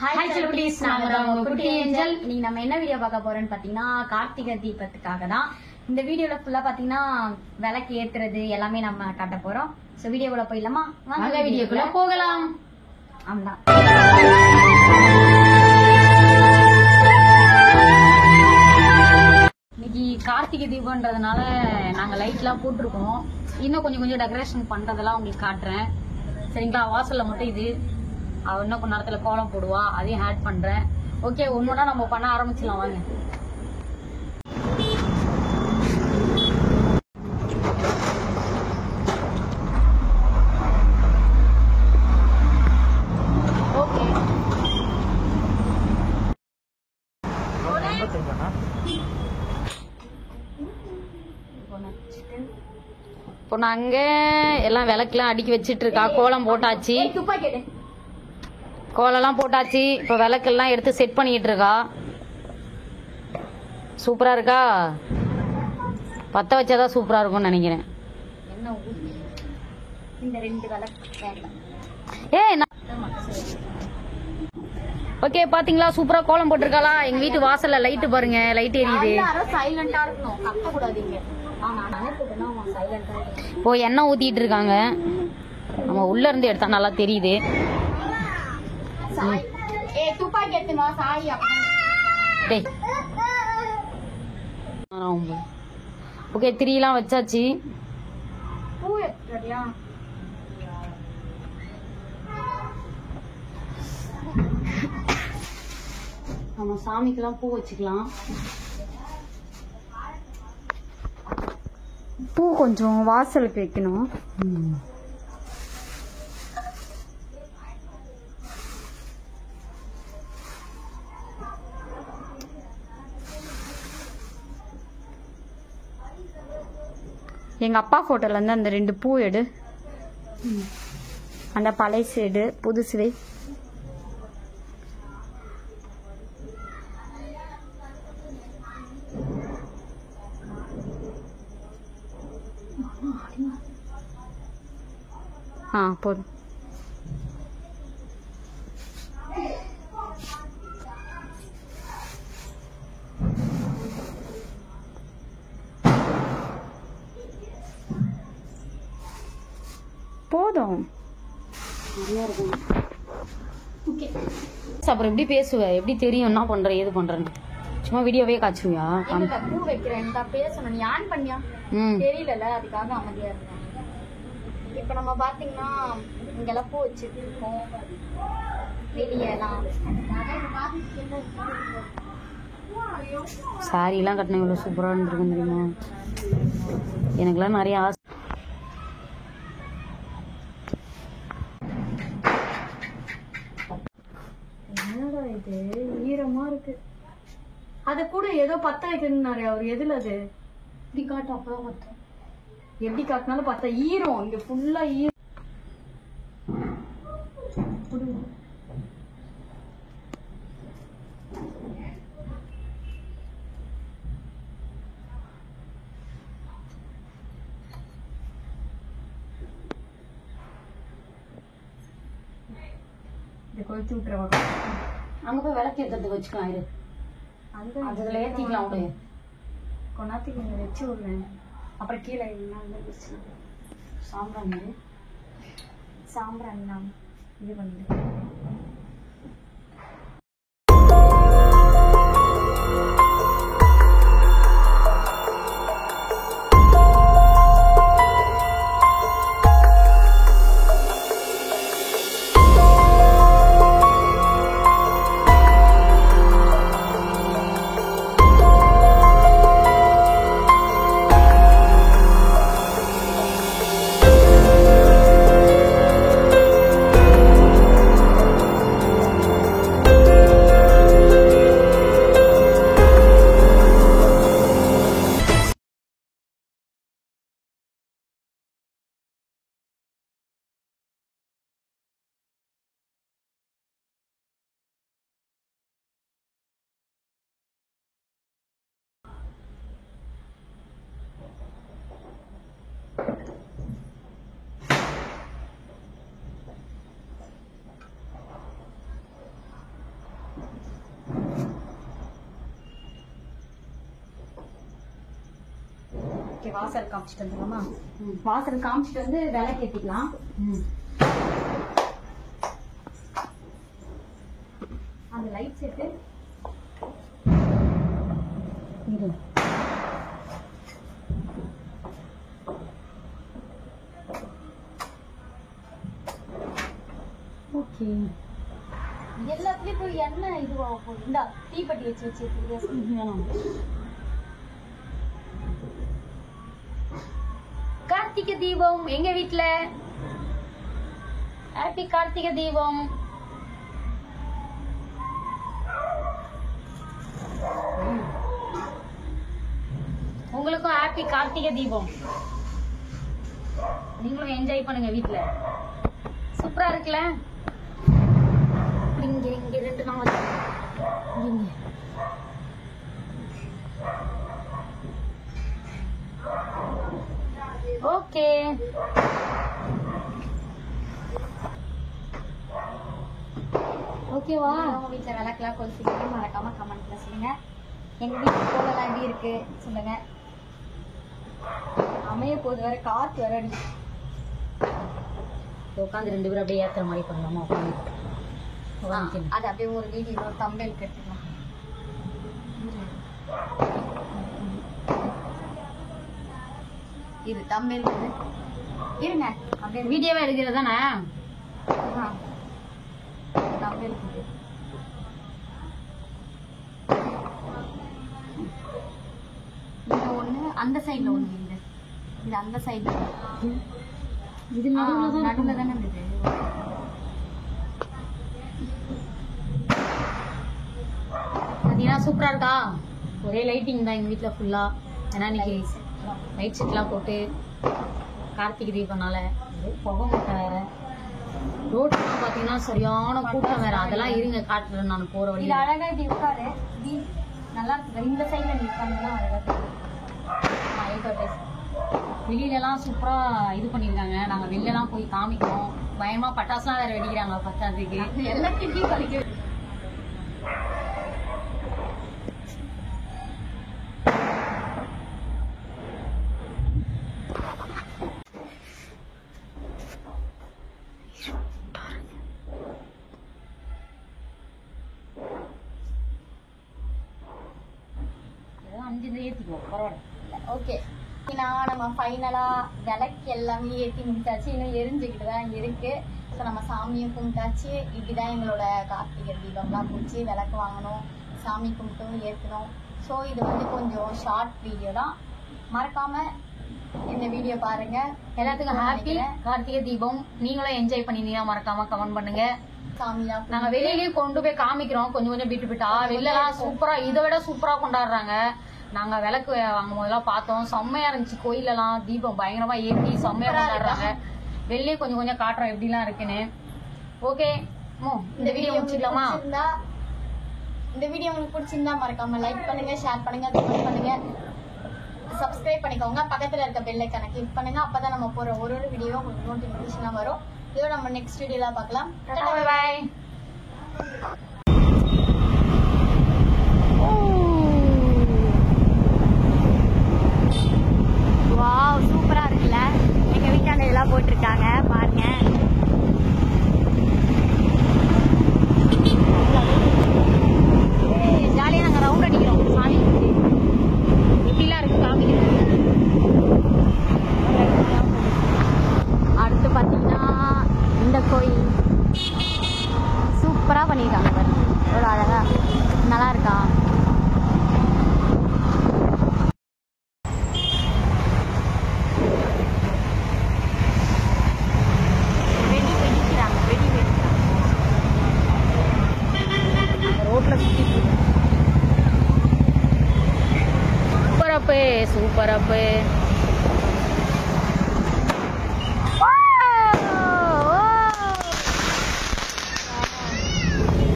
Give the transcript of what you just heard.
Hi celebrities, நாங்க தான் உங்க குட்டி ஏஞ்சல். நீங்க நம்ம என்ன வீடியோ பார்க்க போறோம்னு பாத்தீங்கன்னா கார்த்திகை தீபத்துக்காக தான். இந்த வீடியோல ஃபுல்லா பாத்தீங்கன்னா விளக்கு ஏத்துறது எல்லாமே நம்ம காட்ட போறோம். சோ வீடியோக்குள்ள போயிடலாமா? வாங்க வீடியோக்குள்ள போகலாம். ஆமா, இன்னைக்கு கார்த்திகை தீபம்ன்றதுனால நாங்க லைட் எல்லாம் போட்டிருக்கோம். இன்னும் கொஞ்சம் டெக்கரேஷன் பண்றதெல்லாம் உங்களுக்கு காட்டுறேன். சரிங்களா? வாசல்ல மட்டும் இது இன்னும் கொஞ்ச நேரத்துல கோலம் போடுவா, அதையும் ஆட் பண்றேன். ஓகே, ஒன்னொன்னா நம்ம பண்ண ஆரம்பிச்சிடலாம் வாங்க. ஓகே, இப்போ நாங்க எல்லாம் விளக்கெல்லாம் அடுக்கி வச்சிட்டு இருக்கா. கோலம் போட்டாச்சு, கோலெல்லாம் போட்டாச்சு. இப்போ விளக்கெல்லாம் எடுத்து செட் பண்ணிட்டு இருக்கா. சூப்பரா இருக்கா? பத்த வச்சாதான் சூப்பரா இருக்கும்னு நினைக்கிறேன். ஓகே, பாத்தீங்களா? சூப்பரா கோலம் போட்டிருக்காளா? எங்க வீட்டு வாசல்ல லைட் பாருங்க, லைட் எரியுது. இப்போ எண்ணெய் ஊத்திட்டு இருக்காங்க. நம்ம உள்ள இருந்து எடுத்தா நல்லா தெரியுது. ஓகே, திரியெல்லாம் வச்சாச்சு. நம்ம சாமிக்கெல்லாம் பூ வச்சுக்கலாம். பூ கொஞ்சம் வாசலுக்கு வைக்கணும். எங்க அப்பா போட்டோல இருந்து அந்த 2 பூ எடு. அந்த பழைய எடு, புதுசு. போதும். போதும். அப்புறம் எப்படி பேசுவ? எப்படி தெரியும் என்ன பண்ற ஏது பண்றேன்னு? சும்மா வீடியோவே காய்ச்சுவியா? பூ வைக்கிறேன் பேசணும். நீ ஆன் பண்ணியா தெரியல, அதுக்காக அமைதியா இருக்கேன். இப்ப நம்ம பாத்தீங்கன்னா இங்கெல்லாம் பூ வச்சுட்டு இருக்கோம். வெளியெல்லாம் சாரி எல்லாம் கட்டின இவ்வளவு சூப்பரா இருந்திருக்கும் தெரியுமா? எனக்குலாம் நிறைய ஆசை. என்னடா இது ஈரமா இருக்கு. அத கூட ஏதோ பத்த வைக்கணும்னாரு அவரு. எதுல அது? இப்படி காட்டும், அப்பதான் பத்தம். எப்படி காட்டினாலும் பத்த. ஈரம் இங்க ஃபுல்லா ஈரம். கொளுத்தி விட்டுருவாங்க. அங்க போய் விளக்கு ஏற்றத்துக்கு வச்சுக்கலாம். இரு, அதுல ஏத்திக்கலாம். விடு, கொண்டாத்துக்கு இங்க வச்சு விடுறேன். அப்புறம் கீழே சாம்பிராணி நான் இது பண்ணிடுறேன். ஓகே, வாசல் காமிச்சிட்டு வந்துடலாமா? வாசல் காமிச்சிட்டு வந்து விளக்கு ஏத்திக்கலாம். அந்த லைட் செட்டு ஓகே. எல்லாத்துலயும் போய் எண்ணெய் இதுவாக போகுது. இந்த தீப்பெட்டி வச்சு கார்த்திகை தீபம் எங்க வீட்டுல. ஹாப்பி கார்த்திகை தீபம். உங்களுக்கும் ஹாப்பி கார்த்திகை தீபம். நீங்களும் என்ஜாய் பண்ணுங்க வீட்டுல. சூப்பரா இருக்குல்ல? இங்க இங்க 2 நாள் இங்க ஓகே. ஓகேவா? உங்க வீட்டுல விளக்கெல்லாம் கொளுத்திங்க, மறக்காம கமெண்ட்ல சொல்லுங்க. எங்க வீட்டு போகலாம் எப்படி இருக்கு சொல்லுங்க. அமைய போது வேற காத்து வேற அடி. உட்காந்து 2 பேரும் அப்படியே ஏத்துற மாதிரி பண்ணலாமா? உட்காந்து அது அப்படியே ஒரு வீடியோ தம்பேல் எடுத்துக்கலாம். இது தம்பேல் இருங்க, அப்படியே வீடியோவே எடுக்கிறதானே? தம்பேல் இந்த ஒண்ணு அந்த சைட்ல ஒண்ணு, இது அந்த சைட்ல, இது நடுவுல தானே இருந்தது. சூப்பரா இருக்கா? ஒரே லைட்டிங் தான் எங்க வீட்டுல ஃபுல்லா. ஏன்னா இன்னைக்கு லைட் செட்லாம் போட்டு கார்த்திகை தீபம்னால புகை மூட்டை வேற. ரோட்லாம் பாத்தீங்கன்னா சரியான கூட்டம் வேற. அதெல்லாம் இருங்க காட்டுறேன் நான் போற வழி. அழகா இப்படி உட்காரு, நல்லா இருக்கு. இந்த சைட்ல நிற்காங்கன்னா அழகா வெளியில எல்லாம் சூப்பரா இது பண்ணிருக்காங்க. நாங்க வெளில எல்லாம் போய் காமிக்கிறோம். பயமா பட்டாசுலாம் வேற வெடிக்கிறாங்க. பத்தாதுக்கு எல்லாத்தையும் பறிக்க. ஓகே, நம்ம ஃபைனலா விளக்கு எல்லாமே ஏற்றி முடிச்சாச்சு. இன்னும் எரிஞ்சுக்கிட்டு தான் இருக்கு. ஸோ நம்ம சாமியும் கும்பிட்டாச்சு. இப்படிதான் எங்களோட கார்த்திகை தீபம்லாம் போச்சு. விளக்கு வாங்கணும், சாமி கும்பிட்டும் ஏற்றணும். ஸோ இது வந்து கொஞ்சம் ஷார்ட் வீடியோ தான். மறக்காம இந்த வீடியோ பாருங்க. எல்லாத்துக்கும் ஹாப்பி கார்த்திகை தீபம். நீங்களும் என்ஜாய் பண்ணினீங்கன்னா மறக்காம கமெண்ட் பண்ணுங்க. சாமியா நாங்க வெளியிலயும் கொண்டு போய் காமிக்கிறோம். கொஞ்சம் கொஞ்சம் விட்டு வெளிலலாம் சூப்பரா, இதை விட சூப்பரா கொண்டாடுறாங்க. நாங்க விளக்கு வாங்கும் போதெல்லாம் பார்த்தோம், செம்மையா இருந்துச்சு. கோயிலெல்லாம் தீபம் பயங்கரமா ஏற்றி செம்மையா கொண்டாடுறாங்க. வெளியே கொஞ்சம் கொஞ்சம் காட்டுறோம் எப்படிலாம் இருக்குன்னு. ஓகே, இந்த வீடியோ முடிச்சுக்கலாமா? இந்த வீடியோ உங்களுக்கு பிடிச்சிருந்தா மறக்காம லைக் பண்ணுங்க, ஷேர் பண்ணுங்க, கமெண்ட் பண்ணுங்க, சப்ஸ்கிரைப் பண்ணிக்கோங்க. பக்கத்துல இருக்க பெல் ஐகானை கிளிக் பண்ணுங்க. அப்பதான் நம்ம போற ஒரு வீடியோ உங்களுக்கு நோட்டிபிகேஷன் வரும். இதோ நம்ம நெக்ஸ்ட் வீடியோல பார்க்கலாம். பை. வாவ், சூப்பரா இருக்குல்ல? எங்க வீட்டாண்ட இதெல்லாம் போட்டிருக்காங்க பாருங்க. ஜாலியா நாங்க ரவுண்ட் அடிக்கிறோம். சாமி எப்படிலாம் இருக்கு காமிக்கிறோம். அடுத்து பாத்தீங்கன்னா இந்த கோயில் சூப்பரா பண்ணிருக்காங்க பாருங்க. எவ்வளவு அழகா, நல்லா இருக்கா? சூப்பர் அப்பு.